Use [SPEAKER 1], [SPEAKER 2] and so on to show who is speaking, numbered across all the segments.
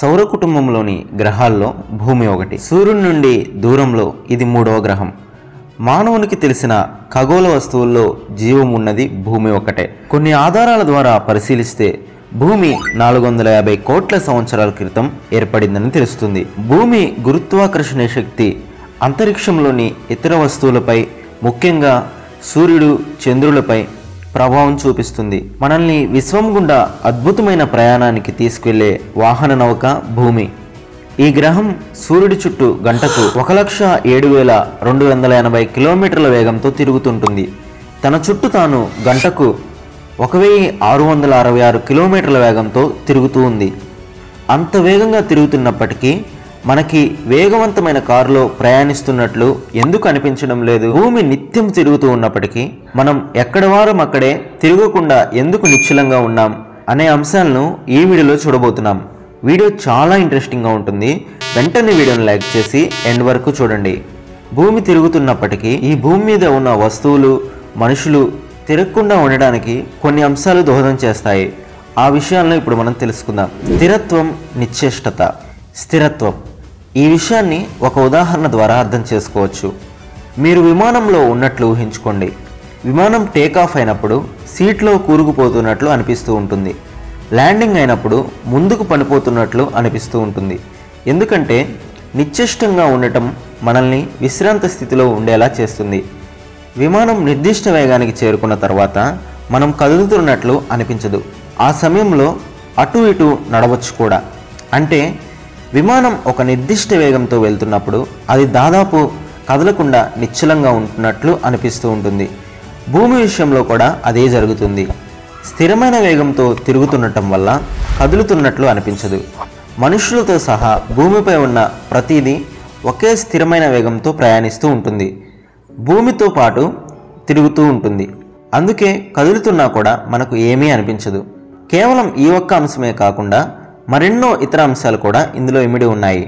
[SPEAKER 1] సౌర కుటుంబంలోని గ్రహాల్లో భూమి ఒకటి. సూర్యుడి నుండి దూరంలో ఇది మూడవ గ్రహం. మానవునికి తెలిసిన ఖగోళ వస్తువుల్లో జీవం ఉన్నది భూమి ఒక్కటే. కొన్ని ఆధారాల ద్వారా పరిశీలిస్తే భూమి 450 కోట్ల సంవత్సరాల క్రితం ఏర్పడిందని తెలుస్తుంది. భూమి గురుత్వాకర్షణ శక్తి అంతరిక్షంలోని ఇతర వస్తువులపై, ముఖ్యంగా సూర్యుడు, చంద్రులపై ప్రభావం చూపిస్తుంది. మనల్ని విశ్వం గుండా అద్భుతమైన ప్రయాణానికి తీసుకెళ్లే వాహన నౌక భూమి. ఈ గ్రహం సూర్యుడి చుట్టూ గంటకు 1,07,280 కిలోమీటర్ల వేగంతో తిరుగుతుంటుంది. తన చుట్టూ తాను గంటకు 1,666 కిలోమీటర్ల వేగంతో తిరుగుతూ ఉంది. అంత వేగంగా తిరుగుతున్నప్పటికీ మనకి వేగవంతమైన కారులో ప్రయాణిస్తున్నట్లు ఎందుకు అనిపించడం లేదు? భూమి నిత్యం తిరుగుతూ ఉన్నప్పటికీ మనం ఎక్కడ వారం అక్కడే తిరగకుండా ఎందుకు నిశ్చలంగా ఉన్నాం అనే అంశాలను ఈ వీడియోలో చూడబోతున్నాం. వీడియో చాలా ఇంట్రెస్టింగ్గా ఉంటుంది. వెంటనే వీడియోని లైక్ చేసి ఎండ్ వరకు చూడండి. భూమి తిరుగుతున్నప్పటికీ ఈ భూమి మీద ఉన్న వస్తువులు, మనుషులు తిరగకుండా ఉండడానికి కొన్ని అంశాలు దోహదం చేస్తాయి. ఆ విషయాలను ఇప్పుడు మనం తెలుసుకుందాం. స్థిరత్వం, నిశ్చేష్టత. స్థిరత్వం ఈ విషయాన్ని ఒక ఉదాహరణ ద్వారా అర్థం చేసుకోవచ్చు. మీరు విమానంలో ఉన్నట్లు ఊహించుకోండి. విమానం టేకాఫ్ అయినప్పుడు సీట్లో కూరుకుపోతున్నట్లు అనిపిస్తూ ఉంటుంది. ల్యాండింగ్ అయినప్పుడు ముందుకు పడిపోతున్నట్లు అనిపిస్తూ ఉంటుంది. ఎందుకంటే నిశ్చేష్టంగా ఉండటం మనల్ని విశ్రాంత స్థితిలో ఉండేలా చేస్తుంది. విమానం నిర్దిష్ట వేగానికి చేరుకున్న తర్వాత మనం కదులుతున్నట్లు అనిపించదు. ఆ సమయంలో అటు ఇటు నడవచ్చు కూడా. అంటే విమానం ఒక నిర్దిష్ట వేగంతో వెళ్తున్నప్పుడు అది దాదాపు కదలకుండా నిశ్చలంగా ఉంటున్నట్లు అనిపిస్తూ ఉంటుంది. భూమి విషయంలో కూడా అదే జరుగుతుంది. స్థిరమైన వేగంతో తిరుగుతుండటం వల్ల కదులుతున్నట్లు అనిపించదు. మనుషులతో సహా భూమిపై ఉన్న ప్రతిదీ ఒకే స్థిరమైన వేగంతో ప్రయాణిస్తూ ఉంటుంది. భూమితో పాటు తిరుగుతూ ఉంటుంది. అందుకే కదులుతున్నా కూడా మనకు ఏమీ అనిపించదు. కేవలం ఈ ఒక్క అంశమే కాకుండా మరెన్నో ఇతర అంశాలు కూడా ఇందులో ఇమిడి ఉన్నాయి.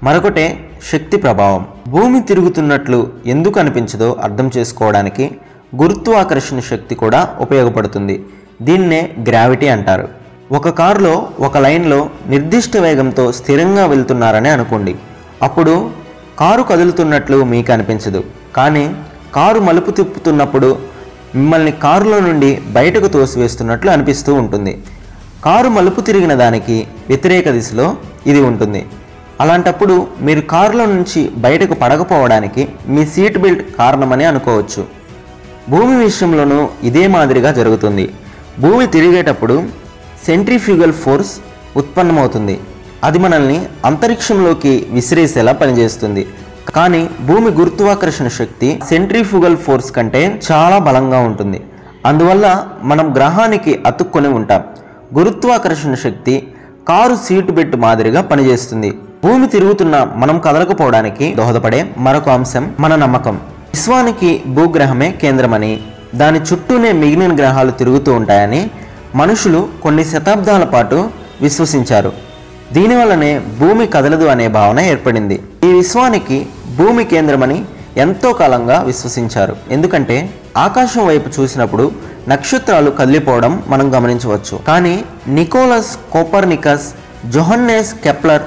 [SPEAKER 1] మరొకటే శక్తి ప్రభావం. భూమి తిరుగుతున్నట్లు ఎందుకు అనిపించదో అర్థం చేసుకోవడానికి గురుత్వాకర్షణ శక్తి కూడా ఉపయోగపడుతుంది. దీన్నే గ్రావిటీ అంటారు. ఒక కారులో ఒక లైన్లో నిర్దిష్ట వేగంతో స్థిరంగా వెళ్తున్నారని అనుకోండి. అప్పుడు కారు కదులుతున్నట్లు మీకు అనిపించదు. కానీ కారు మలుపు తిప్పుతున్నప్పుడు మిమ్మల్ని కారులో నుండి బయటకు తోసివేస్తున్నట్లు అనిపిస్తూ ఉంటుంది. కారు మలుపు తిరిగిన దానికి వ్యతిరేక దిశలో ఇది ఉంటుంది. అలాంటప్పుడు మీరు కారులో నుంచి బయటకు పడకపోవడానికి మీ సీట్ బెల్ట్ కారణమని అనుకోవచ్చు. భూమి విషయంలోనూ ఇదే మాదిరిగా జరుగుతుంది. భూమి తిరిగేటప్పుడు సెంట్రిఫ్యూగల్ ఫోర్స్ ఉత్పన్నమవుతుంది. అది మనల్ని అంతరిక్షంలోకి విసిరేసేలా పనిచేస్తుంది. కానీ భూమి గురుత్వాకర్షణ శక్తి సెంట్రిఫ్యూగల్ ఫోర్స్ కంటే చాలా బలంగా ఉంటుంది. అందువల్ల మనం గ్రహానికి అతుక్కొని ఉంటాం. గురుత్వాకర్షణ శక్తి కారు సీటు బెల్ట్ మాదిరిగా పనిచేస్తుంది. భూమి తిరుగుతున్న మనం కదలకపోవడానికి దోహదపడే మరొక అంశం మన నమ్మకం. విశ్వానికి భూగ్రహమే కేంద్రమని, దాని చుట్టూనే మిగిలిన గ్రహాలు తిరుగుతూ ఉంటాయని మనుషులు కొన్ని శతాబ్దాల పాటు విశ్వసించారు. దీనివల్లనే భూమి కదలదు అనే భావన ఏర్పడింది. ఈ విశ్వానికి భూమి కేంద్రమని ఎంతో కాలంగా విశ్వసించారు. ఎందుకంటే ఆకాశం వైపు చూసినప్పుడు నక్షత్రాలు కదిలిపోవడం మనం గమనించవచ్చు. కానీ నికోలస్ కోపర్నికస్, జోహన్నెస్ కెప్లర్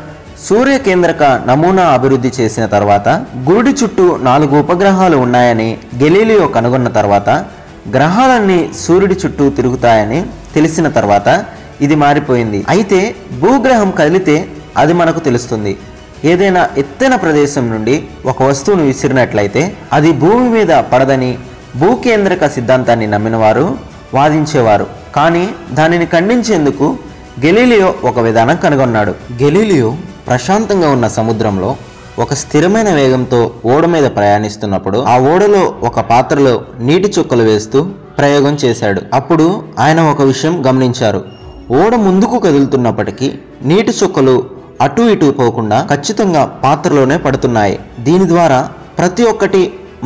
[SPEAKER 1] సూర్య కేంద్రక నమూనా అభివృద్ధి చేసిన తర్వాత, గుడి చుట్టూ 4 ఉపగ్రహాలు ఉన్నాయని గెలీలియో కనుగొన్న తర్వాత, గ్రహాలన్నీ సూర్యుడి చుట్టూ తిరుగుతాయని తెలిసిన తర్వాత ఇది మారిపోయింది. అయితే భూగ్రహం కదిలితే అది మనకు తెలుస్తుంది. ఏదైనా ఎత్తైన ప్రదేశం నుండి ఒక వస్తువును విసిరినట్లయితే అది భూమి మీద పడదని భూకేంద్రక సిద్ధాంతాన్ని నమ్మిన వారు వాదించేవారు. కానీ దానిని ఖండించేందుకు గెలీలియో ఒక విధానం కనుగొన్నాడు. గెలీలియో ప్రశాంతంగా ఉన్న సముద్రంలో ఒక స్థిరమైన వేగంతో ఓడ మీద ప్రయాణిస్తున్నప్పుడు ఆ ఓడలో ఒక పాత్రలో నీటి చుక్కలు వేస్తూ ప్రయోగం చేశాడు. అప్పుడు ఆయన ఒక విషయం గమనించారు. ఓడ ముందుకు కదులుతున్నప్పటికీ నీటి చుక్కలు అటు ఇటు పోకుండా ఖచ్చితంగా పాత్రలోనే పడుతున్నాయి. దీని ద్వారా ప్రతి ఒక్కటి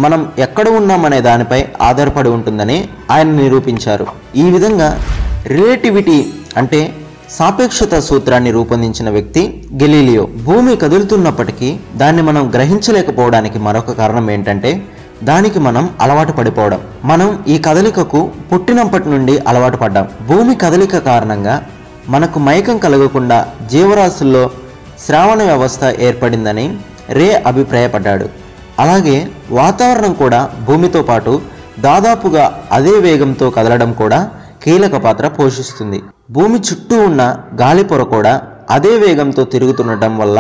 [SPEAKER 1] మనం ఎక్కడ ఉన్నామనే దానిపై ఆధారపడి ఉంటుందని ఆయన నిరూపించారు. ఈ విధంగా రిలేటివిటీ అంటే సాపేక్షత సూత్రాన్ని రూపొందించిన వ్యక్తి గెలీలియో. భూమి కదులుతున్నప్పటికీ దాన్ని మనం గ్రహించలేకపోవడానికి మరొక కారణం ఏంటంటే దానికి మనం అలవాటు పడిపోవడం. మనం ఈ కదలికకు పుట్టినప్పటి నుండి అలవాటు పడ్డాం. భూమి కదలిక కారణంగా మనకు మైకం కలగకుండా జీవరాశుల్లో శ్రావణ వ్యవస్థ ఏర్పడిందని రే అభిప్రాయపడ్డాడు. అలాగే వాతావరణం కూడా భూమితో పాటు దాదాపుగా అదే వేగంతో కదలడం కూడా కీలక పాత్ర పోషిస్తుంది. భూమి చుట్టూ ఉన్న గాలిపొర కూడా అదే వేగంతో తిరుగుతుండటం వల్ల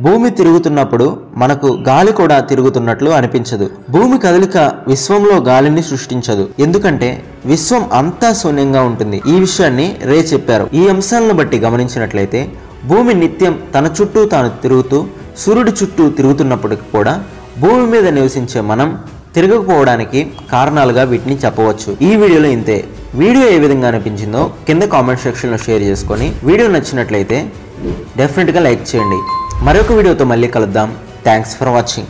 [SPEAKER 1] భూమి తిరుగుతున్నప్పుడు మనకు గాలి కూడా తిరుగుతున్నట్లు అనిపించదు. భూమి కదలిక విశ్వంలో గాలిని సృష్టించదు, ఎందుకంటే విశ్వం అంతా శూన్యంగా ఉంటుంది. ఈ విషయాన్ని రే చెప్పారు. ఈ అంశాలను బట్టి గమనించినట్లయితే భూమి నిత్యం తన చుట్టూ తాను తిరుగుతూ సూర్యుడి చుట్టూ తిరుగుతున్నప్పటికీ కూడా భూమి మీద నివసించే మనం తిరగకపోవడానికి కారణాలుగా వీటిని చెప్పవచ్చు. ఈ వీడియోలో ఇంతే. వీడియో ఏ విధంగా అనిపించిందో కింద కామెంట్ సెక్షన్లో షేర్ చేసుకొని వీడియో నచ్చినట్లయితే డెఫినెట్గా లైక్ చేయండి. మరొక వీడియోతో మళ్ళీ కలుద్దాం. Thanks for watching.